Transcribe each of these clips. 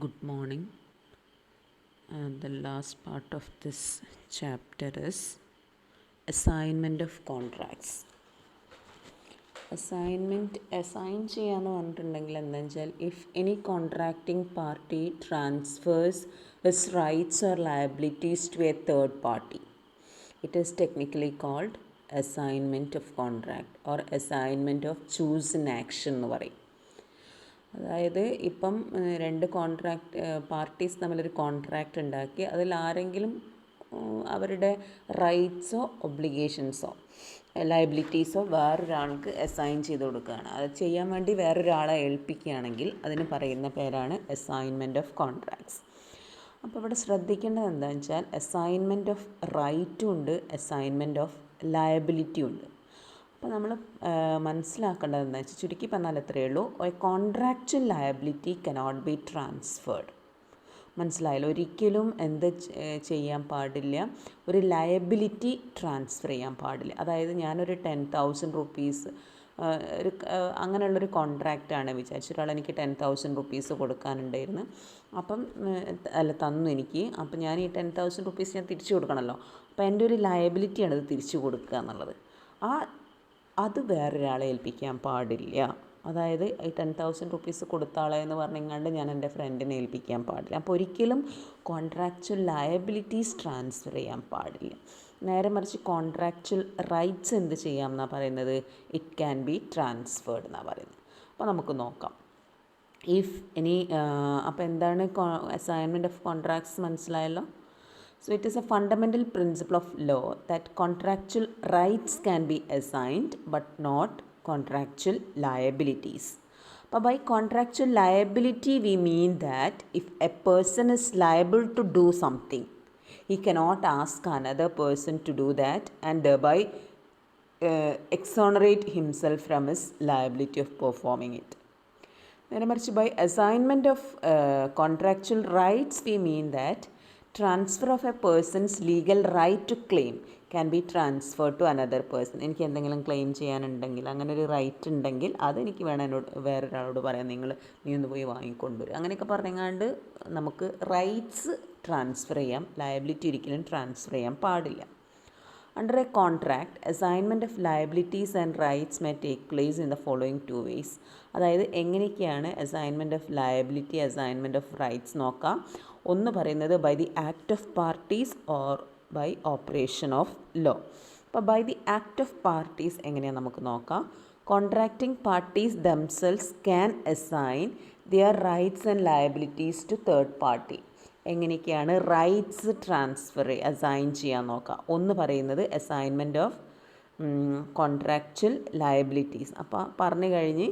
Good morning. The last part of this chapter is assignment of contracts. Assign ചെയ്യാന്ന് പറഞ്ഞിട്ടുണ്ടെങ്കിൽ എന്താണെന്ന് വെച്ചാൽ if any contracting party transfers his rights or liabilities to a third party, it is technically called assignment of contract or assignment of chose in action എന്ന് പറയും. അതായത് ഇപ്പം രണ്ട് parties തമ്മിലൊരു കോൺട്രാക്റ്റ് ഉണ്ടാക്കി അതിൽ ആരെങ്കിലും അവരുടെ റൈറ്റ്സോ ഒബ്ലിഗേഷൻസോ ലയബിലിറ്റീസോ വേറൊരാൾക്ക് അസൈൻ ചെയ്ത് കൊടുക്കുകയാണ്. അത് ചെയ്യാൻ വേണ്ടി വേറൊരാളെ ഏൽപ്പിക്കുകയാണെങ്കിൽ അതിന് പറയുന്ന പേരാണ് അസൈൻമെൻറ്റ് ഓഫ് കോൺട്രാക്ട്സ്. അപ്പോൾ ഇവിടെ ശ്രദ്ധിക്കേണ്ടത് എന്താണെന്ന് വെച്ചാൽ അസൈൻമെൻറ്റ് ഓഫ് റൈറ്റും ഉണ്ട്, അസൈൻമെൻറ്റ് ഓഫ് ലയബിലിറ്റിയും ഉണ്ട്. അപ്പോൾ നമ്മൾ മനസ്സിലാക്കേണ്ടത് എന്താ വെച്ചാൽ ചുരുക്കി പറഞ്ഞാൽ എത്രയേ ഉള്ളൂ, ഒരു contractual liability cannot be transferred. മനസ്സിലായല്ലോ? ഒരിക്കലും എന്ത് ചെയ്യാൻ പാടില്ല, ഒരു ലയബിലിറ്റി ട്രാൻസ്ഫർ ചെയ്യാൻ പാടില്ല. അതായത് ഞാനൊരു 10,000 റുപ്പീസ് അങ്ങനെയുള്ളൊരു കോൺട്രാക്റ്റാണ് വിചാരിച്ചു. ഒരാൾ എനിക്ക് 10,000 റുപ്പീസ് കൊടുക്കാനുണ്ടായിരുന്നു. തന്നു എനിക്ക്. അപ്പം ഞാൻ ഈ 10,000 റുപ്പീസ് ഞാൻ തിരിച്ചു കൊടുക്കണമല്ലോ. അപ്പോൾ എൻ്റെ ഒരു ലയബിലിറ്റിയാണ് ഇത് തിരിച്ചു കൊടുക്കുക എന്നുള്ളത്. അത് വേറൊരാളെ ഏൽപ്പിക്കാൻ പാടില്ല. അതായത് ഈ 10,000 റുപ്പീസ് കൊടുത്ത ആളെന്ന് പറഞ്ഞെങ്ങാണ്ട് ഞാൻ എൻ്റെ ഫ്രണ്ടിനെ ഏൽപ്പിക്കാൻ പാടില്ല. അപ്പോൾ ഒരിക്കലും കോൺട്രാക്ച്വൽ ലയബിലിറ്റീസ് ട്രാൻസ്ഫർ ചെയ്യാൻ പാടില്ല. നേരെ മറിച്ച് കോൺട്രാക്ച്വൽ റൈറ്റ്സ് എന്ത് ചെയ്യാം എന്നാണ് പറയുന്നത്, ഇറ്റ് ക്യാൻ ബി ട്രാൻസ്ഫേർഡ് എന്നാണ് പറയുന്നത്. അപ്പോൾ നമുക്ക് നോക്കാം. അപ്പോൾ എന്താണ് അസൈൻമെൻറ്റ് ഓഫ് കോൺട്രാക്ട്സ് മനസ്സിലായല്ലോ. So it is a fundamental principle of law that contractual rights can be assigned but not contractual liabilities. But by contractual liability we mean that if a person is liable to do something, he cannot ask another person to do that and thereby exonerate himself from his liability of performing it. By assignment of contractual rights we mean that transfer of a person's legal right to claim can be transferred to another person. എനിക്ക് എന്തെങ്കിലും claim ചെയ്യാനുണ്ടെങ്കിൽ, അങ്ങനെ ഒരു right ഉണ്ടെങ്കിൽ അതെനിക്ക് വേറൊരാളോട് പറയാം, നീ ഒന്ന് പോയി വാങ്ങിക്കൊണ്ടുവരും, അങ്ങനെയൊക്കെ പറഞ്ഞങ്ങാണ്ട് നമുക്ക് റൈറ്റ്സ് ട്രാൻസ്ഫർ ചെയ്യാം. ലയബിലിറ്റി ഒരിക്കലും ട്രാൻസ്ഫർ ചെയ്യാൻ പാടില്ല. Under a contract, assignment of liabilities and rights may take place in the following two ways. അതായത് എങ്ങനെയൊക്കെയാണ് assignment of liability, assignment of rights നോക്കാം. ഒന്ന് പറയുന്നത് by the act of parties or by operation of law. അപ്പോൾ by the act of parties എങ്ങനെയാണ് നമുക്ക് നോക്കാം. Contracting parties themselves can assign their rights and liabilities to third party. എങ്ങനെയൊക്കെയാണ് rights assign ചെയ്യാൻ നോക്കാം. ഒന്ന് പറയുന്നത് അസൈൻമെൻറ്റ് ഓഫ് കോൺട്രാക്ച്വൽ ലയബിലിറ്റീസ്. അപ്പോൾ പറഞ്ഞു കഴിഞ്ഞ്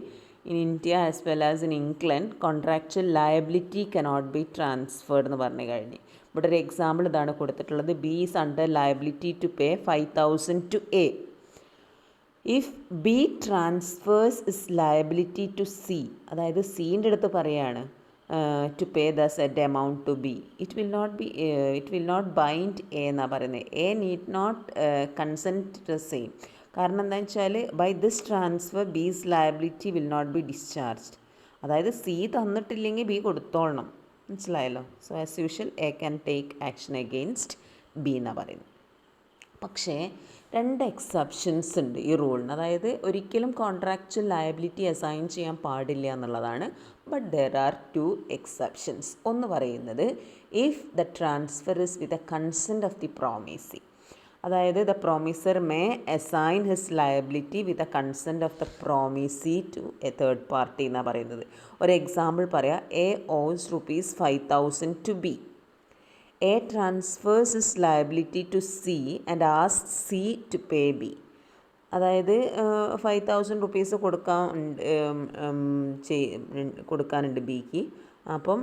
in India as well as in England contractual liability cannot be transferred എന്ന് പറഞ്ഞു കഴിഞ്ഞ്. ഇവിടെ ഒരു എക്സാമ്പിൾ ഇതാണ് കൊടുത്തിട്ടുള്ളത്. B is under liability to pay 5,000 to A. If B transfers is liability to C, അതായത് സീൻ്റെ അടുത്ത് പറയാണ് to pay the said amount to B, it will not bind A എന്നാണ് പറയുന്നത്. A need not consent to the same. കാരണം എന്താണെന്ന് വെച്ചാൽ by this transfer B's liability will not be discharged. അതായത് സി തന്നിട്ടില്ലെങ്കിൽ ബി കൊടുത്തോളണം. മനസ്സിലായല്ലോ. So as usual A can take action against B എന്നാണ് പറയുന്നത്. പക്ഷേ രണ്ട് എക്സെപ്ഷൻസ് ഉണ്ട് ഈ റൂളിന്. അതായത് ഒരിക്കലും കോൺട്രാക്ച്വൽ ലയബിലിറ്റി അസൈൻ ചെയ്യാൻ പാടില്ല എന്നുള്ളതാണ്. But there are two exceptions. ഒന്ന് പറയുന്നത് if the transfer is with a consent of the promisee. അതായത് the promisor may assign his liability with a consent of the promisee to a third party എന്നാണ് പറയുന്നത്. ഒരു example പറയാം. A owes ₹5,000 to B. A transfers his liability to C and asks C to pay B. അതായത് 5,000 rupees കൊടുക്കാനുണ്ട് ബിക്ക്. അപ്പം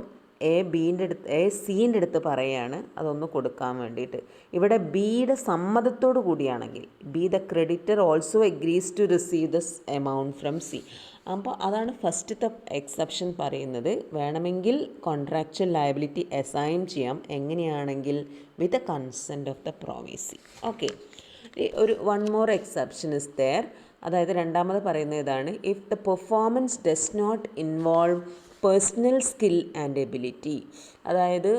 സീൻ്റെ അടുത്ത് പറയാണ് അതൊന്ന് കൊടുക്കാൻ വേണ്ടിയിട്ട്. ഇവിടെ ബിയുടെ സമ്മതത്തോടു കൂടിയാണെങ്കിൽ B the creditor also agrees to receive this amount from C. അപ്പോൾ അതാണ് ഫസ്റ്റത്തെ എക്സെപ്ഷൻ പറയുന്നത്. വേണമെങ്കിൽ കോൺട്രാക്ച്വൽ ലയബിലിറ്റി അസൈൻ ചെയ്യാം. എങ്ങനെയാണെങ്കിൽ with a consent of the promisee. Okay, one more exception is there. അതായത് രണ്ടാമത് പറയുന്ന ഇതാണ്, if the performance does not involve personal skill and ability. അതായത്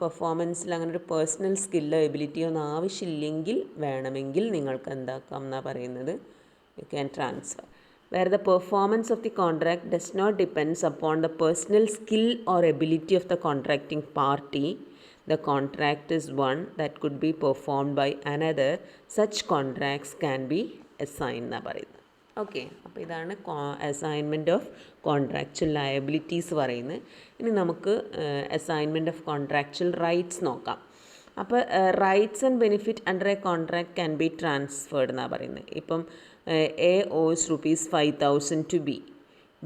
പെർഫോമൻസിൽ അങ്ങനെ ഒരു പേഴ്സണൽ സ്കില്ലോ എബിലിറ്റിയോ ഒന്നും ആവശ്യമില്ലെങ്കിൽ വേണമെങ്കിൽ നിങ്ങൾക്ക് എന്താക്കാം എന്നാണ് പറയുന്നത്, you can transfer. Where the performance of the contract does not depends upon the personal skill or ability of the contracting party, the contract is one that could be performed by another. Such contracts can be assigned എന്നാണ് പറയുന്നത്. Okay, അപ്പോൾ ഇതാണ് assignment of contractual liabilities പറയുന്നത്. ഇനി നമുക്ക് assignment of contractual rights നോക്കാം. അപ്പോൾ rights and benefit under A contract can be transferred എന്നാണ് പറയുന്നത്. ഇപ്പം A owes ₹5,000 to B.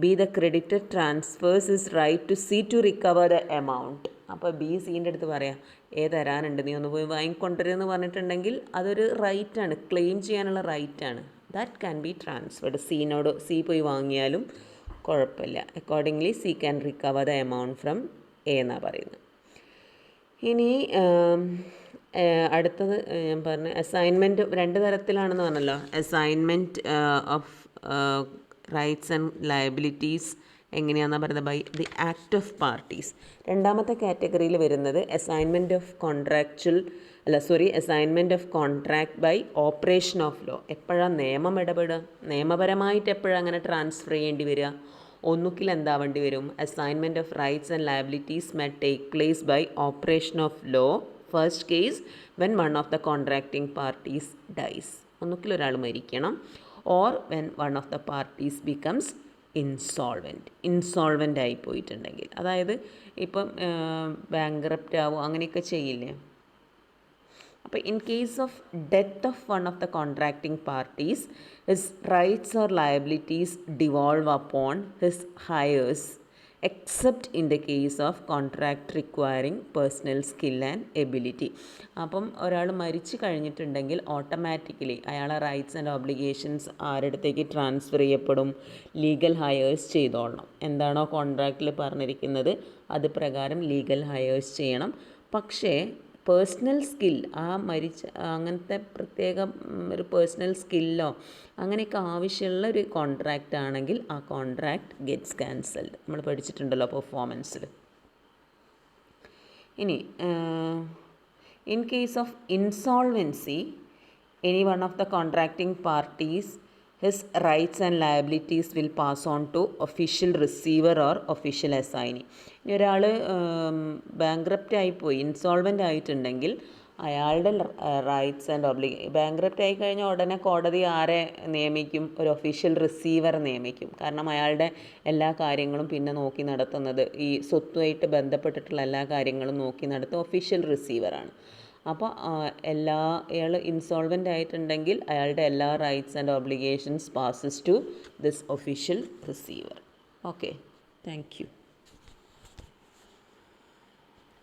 B, the creditor, transfers his right to C to recover the amount. അപ്പോൾ B സീൻ്റെ അടുത്ത് പറയാം, തരാനുണ്ട്, നീ ഒന്ന് പോയി വാങ്ങിക്കൊണ്ടുവരുമെന്ന് പറഞ്ഞിട്ടുണ്ടെങ്കിൽ അതൊരു റൈറ്റാണ്, ക്ലെയിം ചെയ്യാനുള്ള റൈറ്റാണ്. That can be transferred. C പോയി വാങ്ങിയാലും കുഴപ്പമില്ല. Accordingly C can recover the amount from A എന്നാണ് പറയുന്നത്. ഇനി അടുത്തത് ഞാൻ പറഞ്ഞു, അസൈൻമെൻറ്റ് രണ്ട് തരത്തിലാണെന്ന് പറഞ്ഞല്ലോ. Assignment of rights and liabilities എങ്ങനെയാണെന്നാണ് പറയുന്നത്, by the act of parties. രണ്ടാമത്തെ കാറ്റഗറിയിൽ വരുന്നത് assignment of assignment of contract by operation of law. എപ്പോഴാണ് നിയമം ഇടപെടുക, നിയമപരമായിട്ട് എപ്പോഴാണ് അങ്ങനെ ട്രാൻസ്ഫർ ചെയ്യേണ്ടി വരിക? ഒന്നുകിൽ എന്താവേണ്ടി വരും, assignment of rights and liabilities may take place by operation of law. First case when one of the contracting parties dies. ഒന്നുകിൽ ഒരാൾ മരിക്കണം, or when one of the parties becomes insolvent ആയി പോയിട്ടുണ്ടെങ്കിൽ. അതായത് ഇപ്പം ബാങ്ക്രപ്റ്റ് ആവും, അങ്ങനെയൊക്കെ ചെയ്യില്ലേ. അപ്പോൾ in case of death of one of the contracting parties, his rights or liabilities devolve upon his heirs except in the case of contract requiring personal skill and ability. അപ്പം ഒരാൾ മരിച്ചു കഴിഞ്ഞിട്ടുണ്ടെങ്കിൽ ഓട്ടോമാറ്റിക്കലി അയാളെ rights and obligations ആരുടെത്തേക്ക് transfer ചെയ്യപ്പെടും? Legal heirs ചെയ്തോളണം. എന്താണോ കോൺട്രാക്റ്റിൽ പറഞ്ഞിരിക്കുന്നത് അത് പ്രകാരം ലീഗൽ ഹയേഴ്സ് ചെയ്യണം. പക്ഷേ പേഴ്സണൽ സ്കിൽ, അങ്ങനത്തെ പ്രത്യേകം ഒരു പേഴ്സണൽ സ്കില്ലോ അങ്ങനെയൊക്കെ ആവശ്യമുള്ള ഒരു കോൺട്രാക്റ്റ് ആണെങ്കിൽ ആ കോൺട്രാക്റ്റ് ഗെറ്റ്സ് ക്യാൻസൽഡ്. നമ്മൾ പഠിച്ചിട്ടുണ്ടല്ലോ പെർഫോമൻസിൽ. ഇനി in case of insolvency, any one of the contracting parties, his rights and liabilities will pass on to official receiver or official assignee. ഇനി ഒരാൾ ബാങ്ക്രപ്റ്റ് ആയിപ്പോയി, ഇൻസോൾവൻ്റ് ആയിട്ടുണ്ടെങ്കിൽ അയാളുടെ റൈറ്റ്സ് ആൻഡ് ബാങ്ക്രപ്റ്റ് ആയി കഴിഞ്ഞാൽ ഉടനെ കോടതി ആരെ നിയമിക്കും? ഒരു ഒഫീഷ്യൽ റിസീവർ നിയമിക്കും. കാരണം അയാളുടെ എല്ലാ കാര്യങ്ങളും പിന്നെ നോക്കി നടത്തുന്നത്, ഈ സ്വത്തുമായിട്ട് ബന്ധപ്പെട്ടിട്ടുള്ള എല്ലാ കാര്യങ്ങളും നോക്കി നടത്തുക ഒഫീഷ്യൽ റിസീവറാണ്. അപ്പോൾ അയാൾ ഇൻസോൾവൻ്റ് ആയിട്ടുണ്ടെങ്കിൽ അയാളുടെ എല്ലാ rights and obligations passes to this official receiver. Okay, thank U.